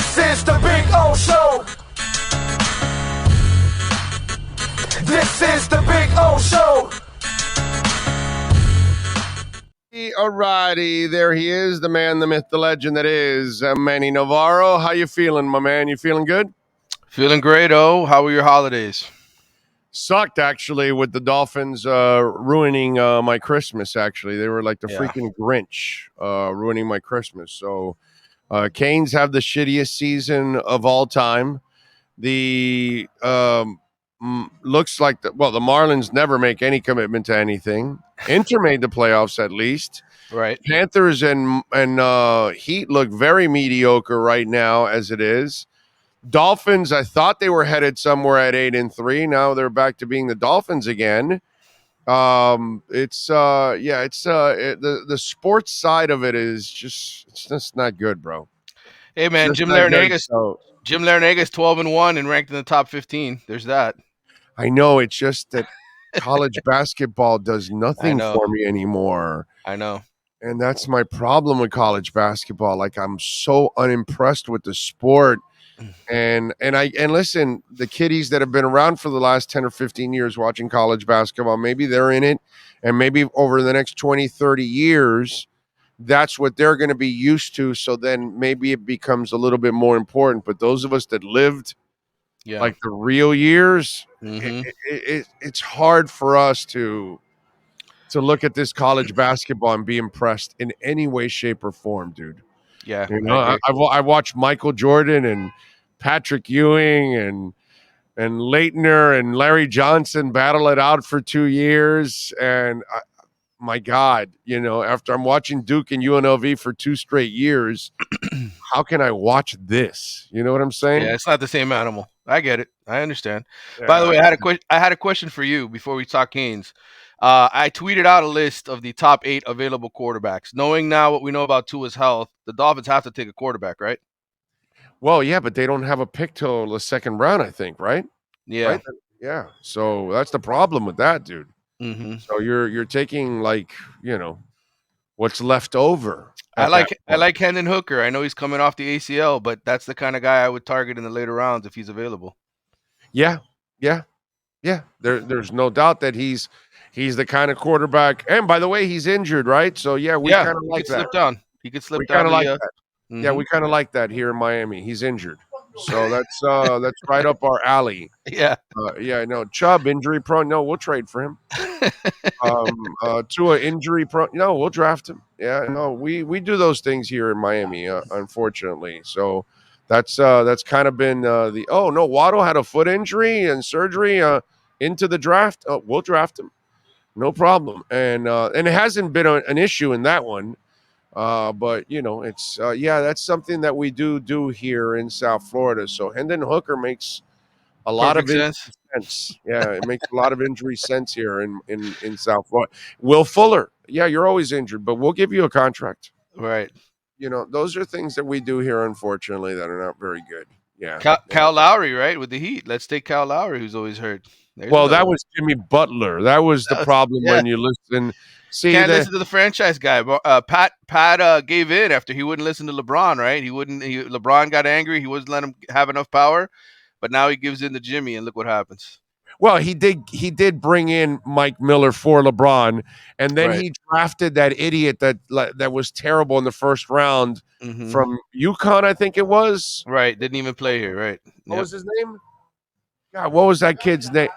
This is the Big O Show. This is the Big O Show. Alrighty, there he is, the man, the myth, the legend that is Manny Navarro. How you feeling, my man? You feeling good? Feeling great, oh. How were your holidays? Sucked, actually, with the Dolphins ruining my Christmas, actually. They were like the freaking Grinch ruining my Christmas. So Canes have the shittiest season of all time. The looks like the Marlins never make any commitment to anything. Inter made the playoffs at least. Right. Panthers and Heat look very mediocre right now as it is. Dolphins, I thought they were headed somewhere at 8-3. Now they're back to being the Dolphins again. The sports side of it is just not good, bro. Hey man, Jim Larinagas 12-1 and ranked in the top 15. There's that. I know, it's just that college basketball does nothing for me anymore. I know. And that's my problem with college basketball. Like, I'm so unimpressed with the sport. And listen, the kiddies that have been around for the last 10 or 15 years watching college basketball, maybe they're in it, and maybe over the next 20, 30 years, that's what they're going to be used to. So then maybe it becomes a little bit more important. But those of us that lived like the real years, it's hard for us to look at this college basketball and be impressed in any way, shape, or form, dude. Yeah, you know, I watched Michael Jordan and Patrick Ewing and Leitner and Larry Johnson battle it out for 2 years, and my God, you know, after I'm watching Duke and UNLV for 2 straight years, how can I watch this? You know what I'm saying? Yeah, it's not the same animal. I get it. I understand. Yeah. By the way, I had a question for you before we talk Canes. I tweeted out a list of the top 8 available quarterbacks. Knowing now what we know about Tua's health, the Dolphins have to take a quarterback, right? Well, yeah, but they don't have a pick till the second round, I think, right? Yeah. Right? Yeah. So that's the problem with that, dude. Mm-hmm. So you're taking, like, you know, what's left over. I like Hendon Hooker. I know he's coming off the ACL, but that's the kind of guy I would target in the later rounds if he's available. Yeah. There's no doubt that he's the kind of quarterback. And by the way, he's injured, right? So yeah, we kind of like that. Slip down. He could slip down. Kind of like that. Mm-hmm. Yeah, we kind of like that here in Miami. He's injured, so that's right up our alley. Yeah. No, Chubb injury prone. No, we'll trade for him. Tua injury prone. No, we'll draft him. Yeah, no, we do those things here in Miami, unfortunately. So that's kind of been Waddle had a foot injury and surgery into the draft. Oh, we'll draft him, no problem. And it hasn't been an issue in that one. But you know, it's that's something that we do here in South Florida. So Hendon Hooker makes a lot of sense. Yeah, it makes a lot of injury sense here in South Florida. Will Fuller, yeah, you're always injured, but we'll give you a contract. Right. You know, those are things that we do here, unfortunately, that are not very good. Yeah. Kyle Lowry, right, with the Heat. Let's take Kyle Lowry, who's always hurt. That was Jimmy Butler. That was the problem when you listen. Can't listen to the franchise guy. Pat gave in after he wouldn't listen to LeBron, right? LeBron got angry. He wouldn't let him have enough power, but now he gives in to Jimmy, and look what happens. Well, he did bring in Mike Miller for LeBron, and then he drafted that idiot that was terrible in the first round from UConn, I think it was. Right, didn't even play here, right? What was his name? God, what was that kid's name?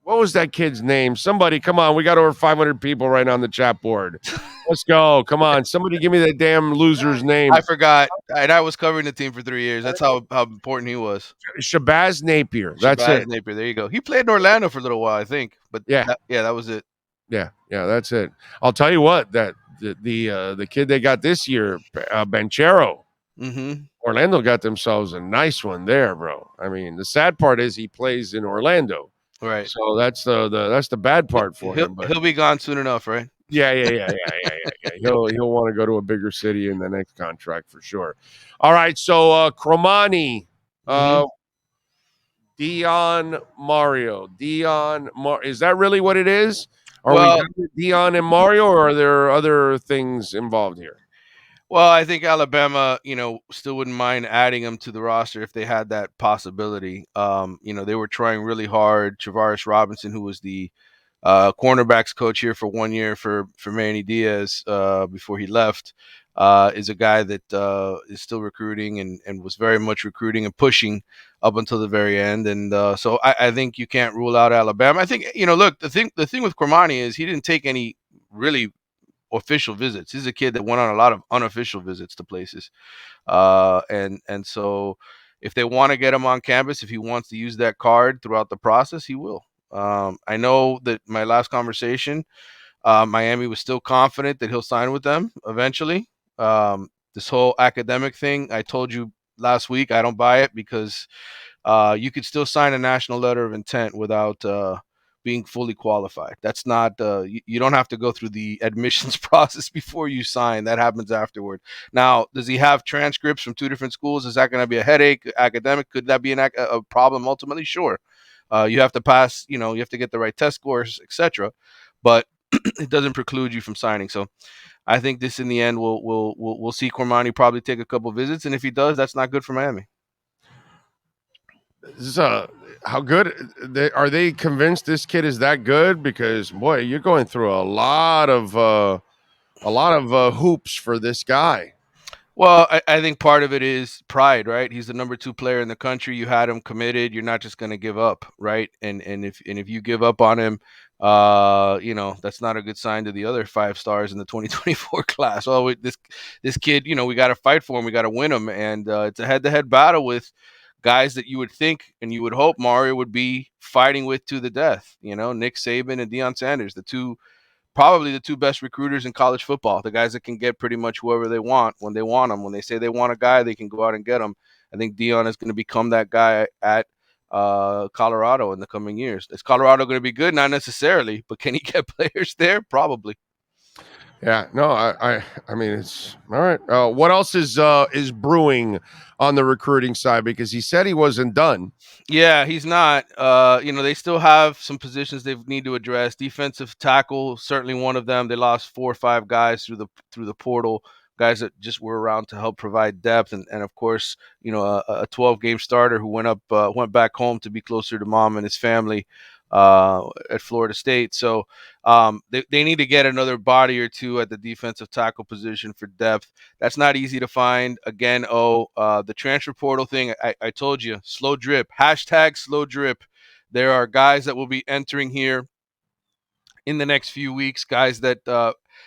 What was that kid's name? Somebody, come on. We got over 500 people right now on the chat board. Let's go. Come on. Somebody give me that damn loser's name. I forgot. I was covering the team for 3 years. That's how important he was. Shabazz Napier. That's it. Napier. There you go. He played in Orlando for a little while, I think. But that was it. Yeah, that's it. I'll tell you what, that the kid they got this year, Banchero. Orlando got themselves a nice one there, bro. I mean, the sad part is he plays in Orlando. Right. So that's the bad part for him. But he'll be gone soon enough, right? Yeah. He'll want to go to a bigger city in the next contract for sure. All right, so Cormani, Mario. Is that really what it is? Are we Dion and Mario, or are there other things involved here? Well, I think Alabama, still wouldn't mind adding him to the roster if they had that possibility. They were trying really hard. Travaris Robinson, who was the cornerbacks coach here for 1 year for Manny Diaz before he left, is a guy that is still recruiting and was very much recruiting and pushing up until the very end. And so I think you can't rule out Alabama. I think look, the thing with Cormani is he didn't take any really official visits. He's a kid that went on a lot of unofficial visits to places, and so if they want to get him on campus, if he wants to use that card throughout the process, he will. I know that my last conversation, Miami was still confident that he'll sign with them eventually. This whole academic thing, I told you last week, I don't buy it because you could still sign a national letter of intent without being fully qualified. That's not you don't have to go through the admissions process before you sign. That happens afterward. Now, does he have transcripts from two different schools? Is that going to be a headache? Academic? Could that be a problem ultimately? Sure. You have to pass. You have to get the right test scores, etc. But it doesn't preclude you from signing. So I think this in the end we'll see Cormani probably take a couple visits, and if he does, that's not good for Miami. How good are they convinced this kid is that good? Because boy, you're going through a lot of hoops for this guy. Well, I think part of it is pride, right? He's the number 2 player in the country. You had him committed. You're not just going to give up, right? And if you give up on him, that's not a good sign to the other 5 stars in the 2024 class. Well, this kid, we got to fight for him. We got to win him, and it's a head-to-head battle with guys that you would think and you would hope Mario would be fighting with to the death. Nick Saban and Deion Sanders, probably the 2 best recruiters in college football, the guys that can get pretty much whoever they want when they want them. When they say they want a guy, they can go out and get him. I think Deion is going to become that guy at Colorado in the coming years. Is Colorado going to be good? Not necessarily, but can he get players there? Probably. Yeah, no, I mean, it's all right. What else is brewing on the recruiting side? Because he said he wasn't done. Yeah, he's not. They still have some positions they need to address. Defensive tackle, certainly one of them. They lost 4 or 5 guys through the portal, guys that just were around to help provide depth, and of course, a 12-game starter who went back home to be closer to mom and his family at Florida State. So they need to get another body or 2 at the defensive tackle position for depth. That's not easy to find. Again, the transfer portal thing, I told you, slow drip, #slow drip. There are guys that will be entering here in the next few weeks, guys that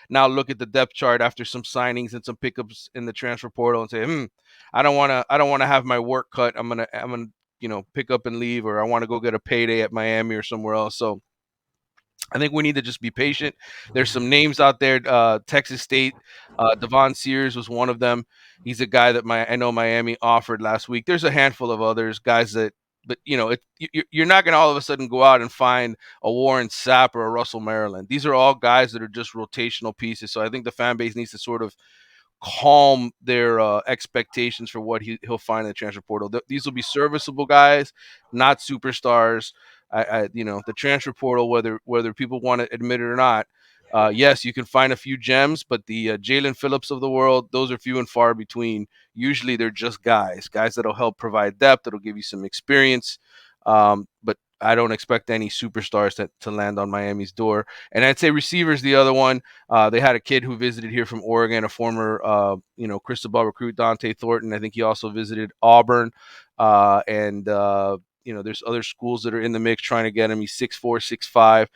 now look at the depth chart after some signings and some pickups in the transfer portal and say, I don't want to have my work cut. I'm gonna pick up and leave, or I want to go get a payday at Miami or somewhere else. So I think we need to just be patient. There's some names out there. Texas State, Devon Sears was one of them. He's a guy that I know Miami offered last week. There's a handful of others, guys that, but you're not going to all of a sudden go out and find a Warren Sapp or a Russell Maryland. These are all guys that are just rotational pieces. So I think the fan base needs to sort of calm their expectations for what he'll find in the transfer portal. These will be serviceable guys, not superstars. The transfer portal, whether people want to admit it or not, yes, you can find a few gems, but the Jalen Phillips of the world, those are few and far between. Usually they're just guys that'll help provide depth, that'll give you some experience. But I don't expect any superstars to land on Miami's door. And I'd say receivers, the other one. They had a kid who visited here from Oregon, a former, Cristobal recruit, Dante Thornton. I think he also visited Auburn. There's other schools that are in the mix trying to get him. He's 6'4",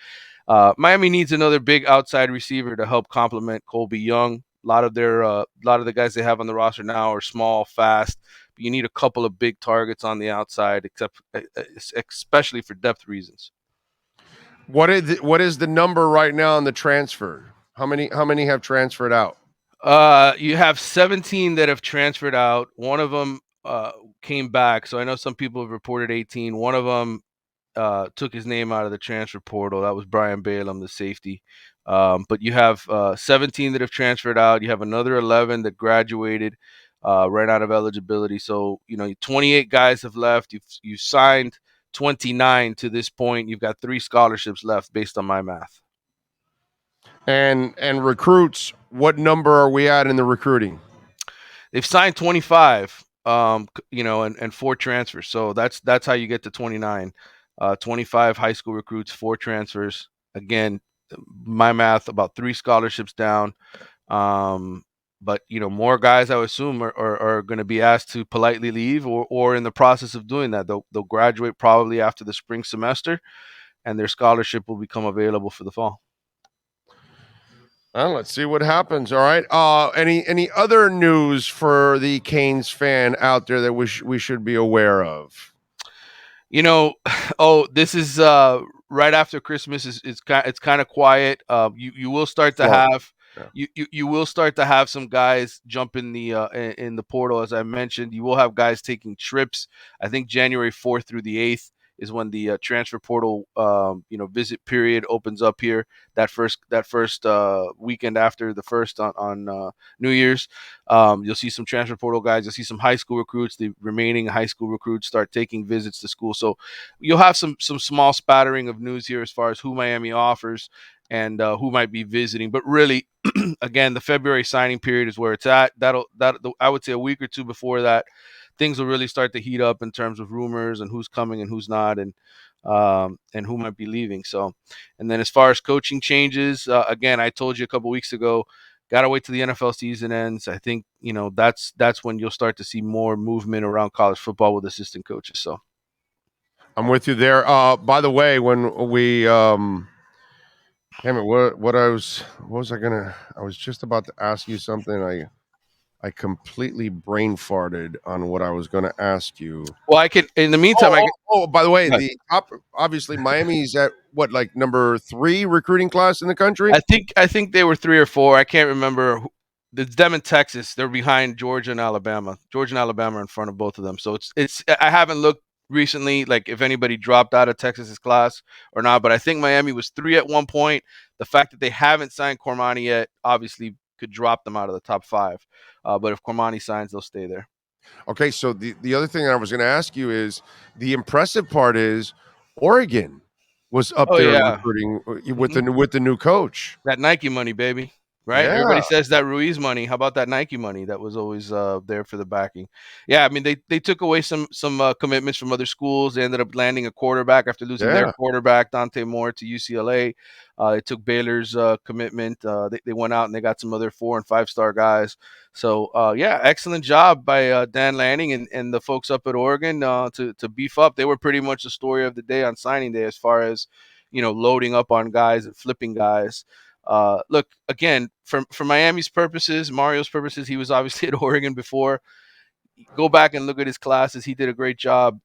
6'5". Miami needs another big outside receiver to help complement Colby Young. A lot of the guys they have on the roster now are small, fast. But you need a couple of big targets on the outside, especially for depth reasons. What is the number right now on the transfer? How many have transferred out? You have 17 that have transferred out. One of them came back. So I know some people have reported 18. One of them took his name out of the transfer portal. That was Brian Balaam, the safety. But you have 17 that have transferred out. You have another 11 that graduated right out of eligibility. So 28 guys have left. You've signed 29 to this point. You've got 3 scholarships left based on my math. And recruits, what number are we at in the recruiting? they've signed 25, and 4 transfers. So that's how you get to 29. 25 high school recruits, 4 transfers. Again, my math, about 3 scholarships down. But more guys, I would assume, are going to be asked to politely leave, or in the process of doing that, they'll graduate probably after the spring semester, and their scholarship will become available for the fall. Well, let's see what happens. All right. Any other news for the Canes fan out there that we should be aware of? This is right after Christmas. It's kind of quiet. You will start to have you will start to have some guys jump in the portal, as I mentioned. You will have guys taking trips. I think January 4th through the 8th is when the transfer portal visit period opens up here. That first weekend after the first on New Year's. You'll see some transfer portal guys. You'll see some high school recruits. The remaining high school recruits start taking visits to school. So you'll have some small spattering of news here as far as who Miami offers and who might be visiting. But really, again, the February signing period is where it's at. I would say a week or two before that, things will really start to heat up in terms of rumors and who's coming and who's not, and who might be leaving. So, and then as far as coaching changes, again, I told you a couple weeks ago, gotta wait till the NFL season ends. I think that's when you'll start to see more movement around college football with assistant coaches. So I'm with you there. By the way, when we damn it, what was I was just about to ask you something. I completely brain farted on what I was going to ask you. Well, I can. In the meantime, by the way, the top, obviously Miami's at what, like number 3 recruiting class in the country? I think they were 3 or 4. I can't remember. It's them in Texas. They're behind Georgia and Alabama. Georgia and Alabama are in front of both of them. So it's. I haven't looked recently, like if anybody dropped out of Texas's class or not. But I think Miami was 3 at one point. The fact that they haven't signed Cormani yet obviously could drop them out of the top 5. But if Cormani signs, they'll stay there. Okay, so the other thing I was going to ask you is, the impressive part is Oregon was up there recruiting with the new coach. That Nike money, baby. Right? Yeah. Everybody says that Ruiz money. How about that Nike money that was always there for the backing? Yeah, I mean they took away some commitments from other schools. They ended up landing a quarterback after losing their quarterback Dante Moore to UCLA. They took Baylor's commitment. They went out and they got some other 4- and 5-star guys. So excellent job by Dan Lanning and the folks up at Oregon to beef up. They were pretty much the story of the day on signing day, as far as loading up on guys and flipping guys. Look, again, for Miami's purposes, Mario's purposes, he was obviously at Oregon before. Go back and look at his classes. He did a great job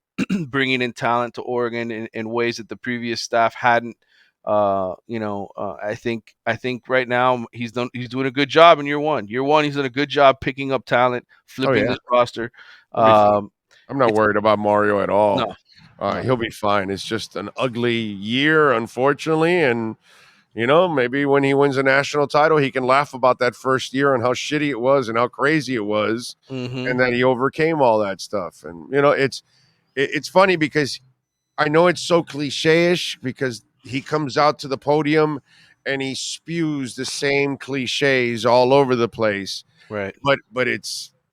bringing in talent to Oregon in ways that the previous staff hadn't. I think right now he's doing a good job in year one. Year one, he's done a good job picking up talent, flipping this roster. I'm not worried about Mario at all. No. He'll be fine. It's just an ugly year, unfortunately, and maybe when he wins a national title, he can laugh about that first year and how shitty it was and how crazy it was, and that he overcame all that stuff. And it's funny because I know it's so cliche-ish, because he comes out to the podium and he spews the same cliches all over the place. Right. But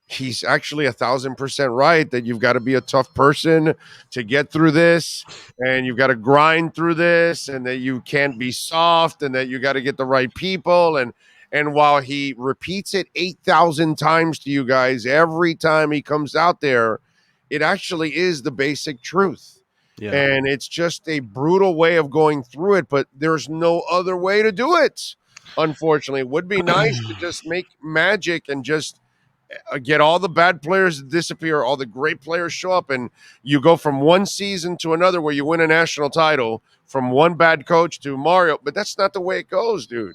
he's actually 1,000% right that you've got to be a tough person to get through this, and you've got to grind through this, and that you can't be soft, and that you got to get the right people. And while he repeats it 8,000 times to you guys every time he comes out there, it actually is the basic truth. Yeah. And it's just a brutal way of going through it, but there's no other way to do it. Unfortunately, it would be nice to just make magic and just get all the bad players to disappear, all the great players show up, and you go from one season to another where you win a national title from one bad coach to Mario. But that's not the way it goes, dude.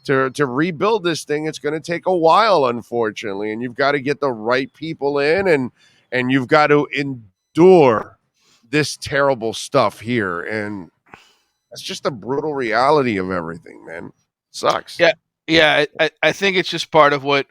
To rebuild this thing, it's going to take a while, unfortunately, and you've got to get the right people in, and you've got to endure this terrible stuff here, and that's just the brutal reality of everything, man. Sucks. Yeah, I think it's just part of what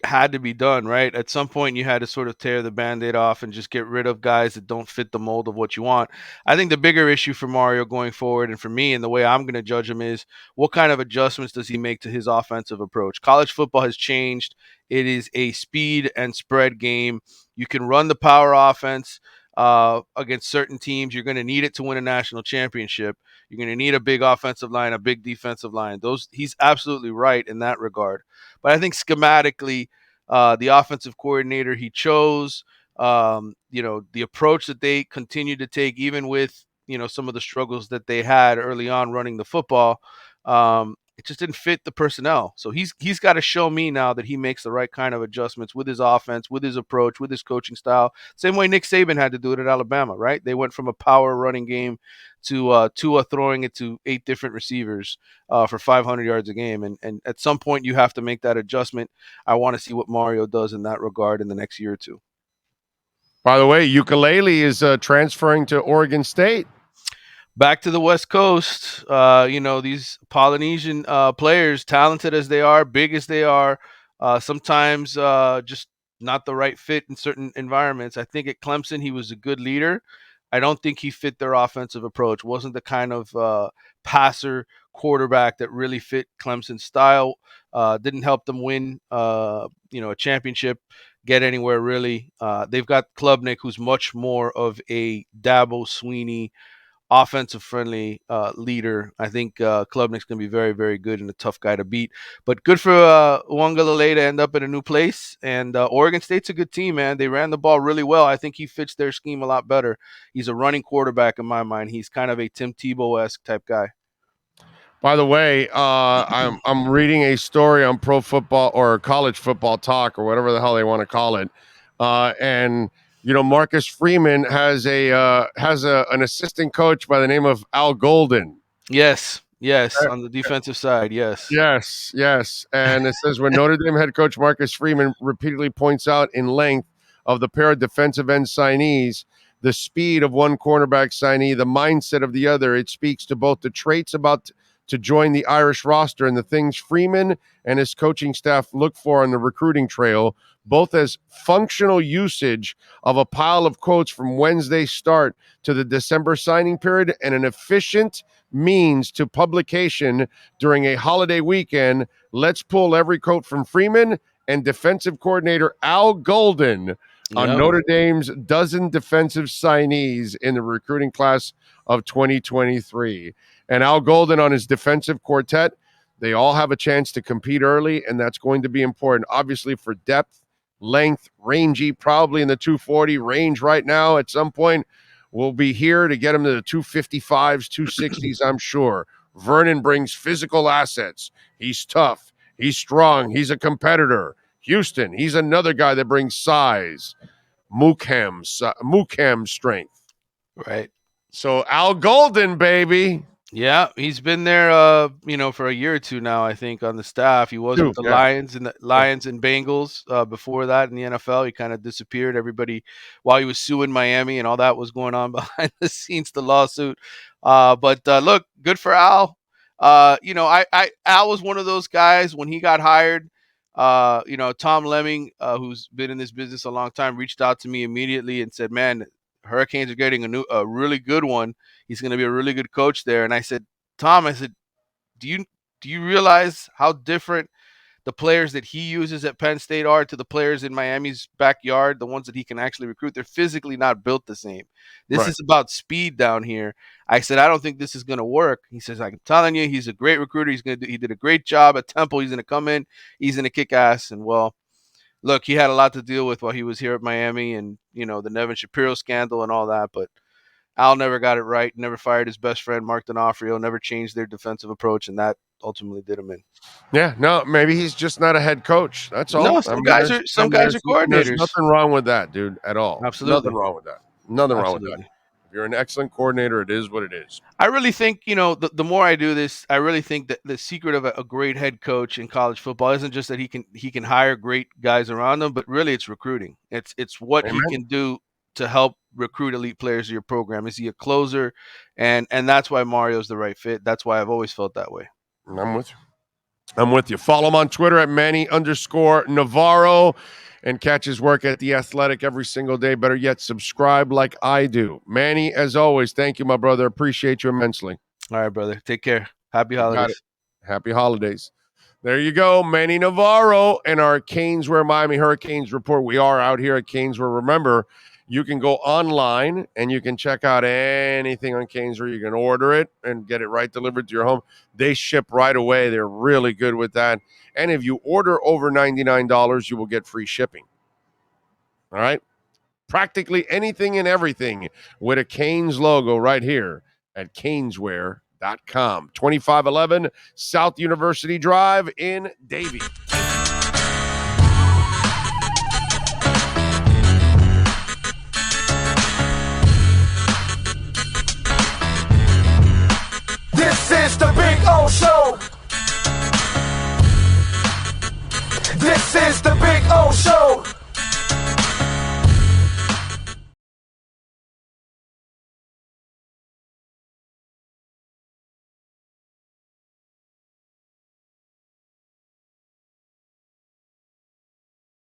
had to be done, right? At some point, you had to sort of tear the Band-Aid off and just get rid of guys that don't fit the mold of what you want. I think the bigger issue for Mario going forward, and for me, and the way I'm going to judge him is what kind of adjustments does he make to his offensive approach? College football has changed. It is a speed and spread game. You can run the power offense against certain teams. You're going to need it to win a national championship. You're going to need a big offensive line, a big defensive line. He's absolutely right in that regard. But I think schematically, the offensive coordinator he chose, the approach that they continue to take, even with some of the struggles that they had early on running the football, it just didn't fit the personnel. So he's got to show me now that he makes the right kind of adjustments with his offense, with his approach, with his coaching style. Same way Nick Saban had to do it at Alabama, right? They went from a power running game to Tua throwing it to 8 different receivers for 500 yards a game. And at some point, you have to make that adjustment. I want to see what Mario does in that regard in the next year or two. By the way, Ukulele is transferring to Oregon State. Back to the West Coast, these Polynesian players, talented as they are, big as they are, sometimes just not the right fit in certain environments. I think at Clemson, he was a good leader. I don't think he fit their offensive approach. Wasn't the kind of passer quarterback that really fit Clemson's style. Didn't help them win, a championship, get anywhere really. They've got Klubnik, who's much more of a Dabo Sweeney offensive friendly leader. I think Klubnik's going to be very, very good and a tough guy to beat. But good for Uiagalelei to end up in a new place. And Oregon State's a good team, man. They ran the ball really well. I think he fits their scheme a lot better. He's a running quarterback in my mind. He's kind of a Tim Tebow-esque type guy. By the way, I'm reading a story on Pro Football or College Football Talk or whatever the hell they want to call it, and Marcus Freeman has an assistant coach by the name of Al Golden. Yes, on the defensive side, yes. Yes, and it says when Notre Dame head coach Marcus Freeman repeatedly points out in length of the pair of defensive end signees, the speed of one cornerback signee, the mindset of the other, it speaks to both the traits about to join the Irish roster and the things Freeman and his coaching staff look for on the recruiting trail, both as functional usage of a pile of quotes from Wednesday start to the December signing period and an efficient means to publication during a holiday weekend. Let's pull every quote from Freeman and defensive coordinator Al Golden on Notre Dame's dozen defensive signees in the recruiting class of 2023. And Al Golden on his defensive quartet, they all have a chance to compete early, and that's going to be important, obviously, for depth, length, rangy, probably in the 240 range right now. At some point, we'll be here to get him to the 255s, 260s, I'm sure. Vernon brings physical assets. He's tough. He's strong. He's a competitor. Houston, he's another guy that brings size. Mukham strength. Right. So Al Golden, baby. Yeah, he's been there, for a year or two now. I think on the staff. He was with the Lions and Bengals before that in the NFL. He kind of disappeared. Everybody, while he was suing Miami and all that was going on behind the scenes, the lawsuit. But look, good for Al. Al was one of those guys when he got hired. Tom Lemming, who's been in this business a long time, reached out to me immediately and said, "Man, Hurricanes are getting a really good one. He's going to be a really good coach there." And I said, Tom, do you realize how different the players that he uses at Penn State are to the players in Miami's backyard, the ones that he can actually recruit? They're physically not built the same. This is about speed down here. I said, I don't think this is going to work. He says, I'm telling you, he's a great recruiter. He did a great job at Temple. He's going to come in. He's going to kick ass. And well, look, he had a lot to deal with while he was here at Miami and, the Nevin Shapiro scandal and all that. But Al never got it right, never fired his best friend, Mark D'Onofrio, never changed their defensive approach, and that ultimately did him in. Yeah, no, maybe he's just not a head coach. That's all. No, some guys are coordinators. There's nothing wrong with that, dude, at all. Absolutely. Nothing wrong with that. Nothing wrong with that. If you're an excellent coordinator, it is what it is. I really think, the more I do this, I really think that the secret of a great head coach in college football isn't just that he can hire great guys around him, but really it's recruiting. It's what he can do to help recruit elite players to your program. Is he a closer? And that's why Mario's the right fit. That's why I've always felt that way. I'm with you. I'm with you. Follow him on Twitter at Manny_Navarro and catch his work at The Athletic every single day. Better yet, subscribe like I do. Manny, as always, thank you, my brother. Appreciate you immensely. All right, brother. Take care. Happy You got holidays. it. Happy holidays. There you go, Manny Navarro and our Caneswear Miami Hurricanes report. We are out here at Caneswear. Remember, you can go online and you can check out anything on Caneswear. You can order it and get it right delivered to your home. They ship right away. They're really good with that. And if you order over $99, you will get free shipping. All right? Practically anything and everything with a Canes logo right here at Caneswear.com. 2511 South University Drive in Davie.